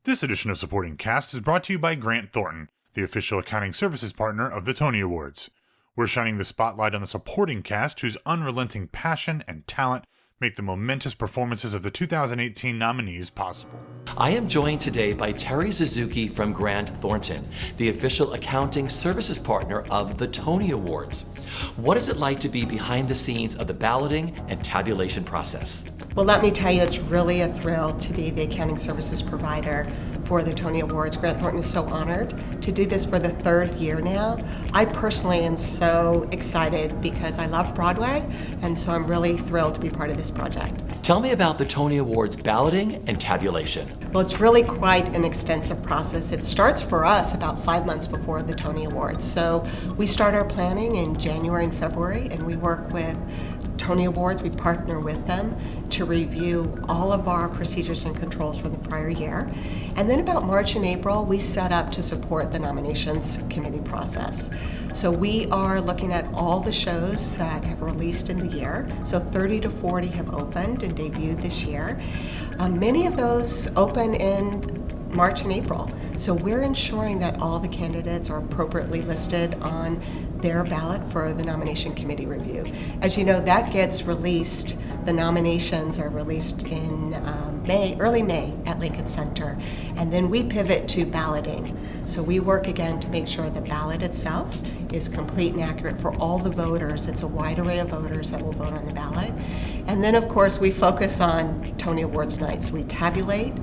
This edition of Supporting Cast is brought to you by Grant Thornton, the official accounting services partner of the Tony Awards. We're shining the spotlight on the supporting cast whose unrelenting passion and talent make the momentous performances of the 2018 nominees possible. I am joined today by Teri Suzuki from Grant Thornton, the official accounting services partner of the Tony Awards. What is it like to be behind the scenes of the balloting and tabulation process? Well, let me tell you, it's really a thrill to be the accounting services provider for the Tony Awards. Grant Thornton is so honored to do this for the third year now. I personally am so excited because I love Broadway, and so I'm really thrilled to be part of this project. Tell me about the Tony Awards balloting and tabulation. Well, it's really quite an extensive process. It starts for us about 5 months before the Tony Awards. So we start our planning in January and February, and we work with Tony Awards. We partner with them to review all of our procedures and controls from the prior year. And then about March and April, we set up to support the nominations committee process. So we are looking at all the shows that have released in the year. So 30 to 40 have opened and debuted this year. Many of those open in March and April. So we're ensuring that all the candidates are appropriately listed on their ballot for the nomination committee review. As you know, that gets released, the nominations are released in early May at Lincoln Center. And then we pivot to balloting. So we work again to make sure the ballot itself is complete and accurate for all the voters. It's a wide array of voters that will vote on the ballot. And then of course we focus on Tony Awards night. So we tabulate,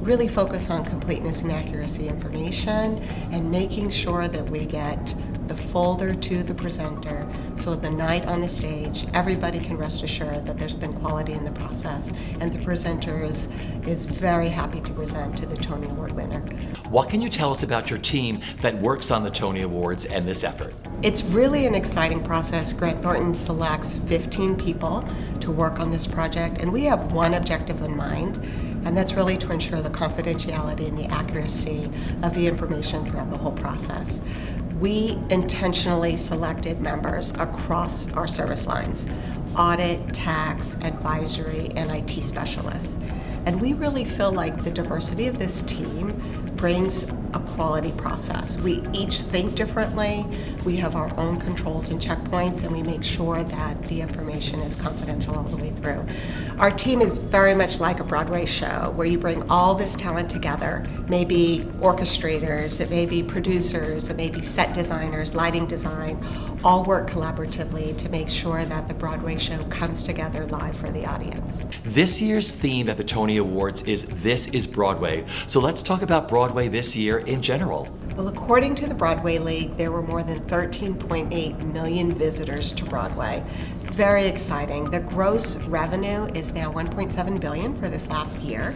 really focus on completeness and accuracy information, and making sure that we get the folder to the presenter, so the night on the stage, everybody can rest assured that there's been quality in the process, and the presenter is very happy to present to the Tony Award winner. What can you tell us about your team that works on the Tony Awards and this effort? It's really an exciting process. Grant Thornton selects 15 people to work on this project, and we have one objective in mind, and that's really to ensure the confidentiality and the accuracy of the information throughout the whole process. We intentionally selected members across our service lines: audit, tax, advisory, and IT specialists. And we really feel like the diversity of this team brings a quality process. We each think differently, we have our own controls and checkpoints, and we make sure that the information is confidential all the way through. Our team is very much like a Broadway show where you bring all this talent together, maybe orchestrators, it may be producers, it may be set designers, lighting design, all work collaboratively to make sure that the Broadway show comes together live for the audience. This year's theme at the Tony Awards is This is Broadway. So let's talk about Broadway this year in general. Well, according to the Broadway League, there were more than 13.8 million visitors to Broadway. Very exciting. The gross revenue is now $1.7 billion for this last year.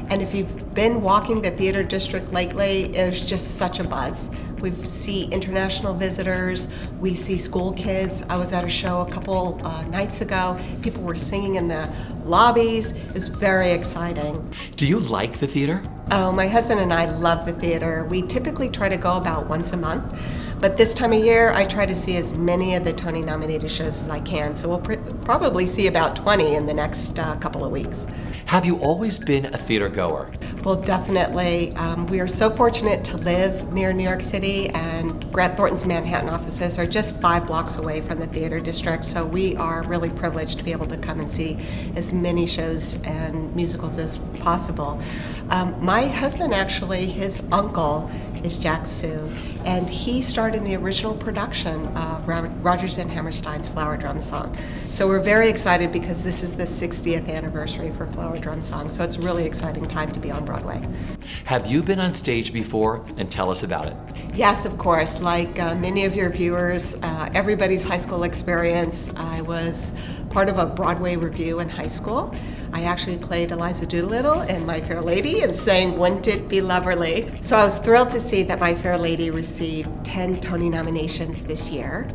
And if you've been walking the theater district lately, there's just such a buzz. We see international visitors, we see school kids. I was at a show a couple nights ago. People were singing in the lobbies. It was very exciting. Do you like the theater? Oh, my husband and I love the theater. We typically try to go about once a month. But this time of year, I try to see as many of the Tony-nominated shows as I can. So we'll probably see about 20 in the next couple of weeks. Have you always been a theater goer? Well, definitely. We are so fortunate to live near New York City, and Grant Thornton's Manhattan offices are just 5 blocks away from the theater district. So we are really privileged to be able to come and see as many shows and musicals as possible. My husband, actually, his uncle is Jack Sue, and he starred in the original production of Rodgers and Hammerstein's Flower Drum Song. So we're very excited because this is the 60th anniversary for Flower Drum Song, so it's a really exciting time to be on Broadway. Have you been on stage before? And tell us about it. Yes, of course. Like many of your viewers, everybody's high school experience, I was part of a Broadway review in high school. I actually played Eliza Doolittle in My Fair Lady and sang Wouldn't It Be Loverly. So I was thrilled to see that My Fair Lady received 10 Tony nominations this year,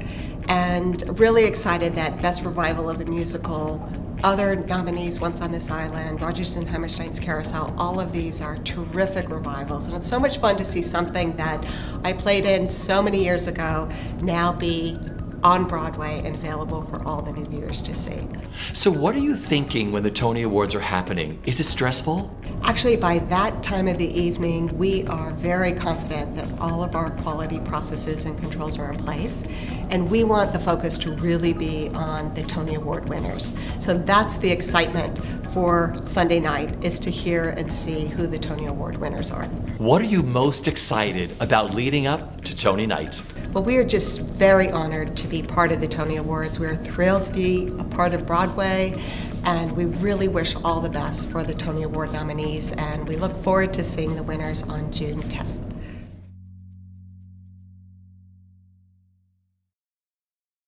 and really excited that Best Revival of a Musical, other nominees, Once on This Island, Rodgers and Hammerstein's Carousel, all of these are terrific revivals. And it's so much fun to see something that I played in so many years ago now be on Broadway and available for all the new viewers to see. So what are you thinking when the Tony Awards are happening? Is it stressful? Actually, by that time of the evening, we are very confident that all of our quality processes and controls are in place, and we want the focus to really be on the Tony Award winners. So that's the excitement for Sunday night, is to hear and see who the Tony Award winners are. What are you most excited about leading up to Tony night? Well, we are just very honored to be part of the Tony Awards. We're thrilled to be a part of Broadway, and we really wish all the best for the Tony Award nominees, and we look forward to seeing the winners on June 10th.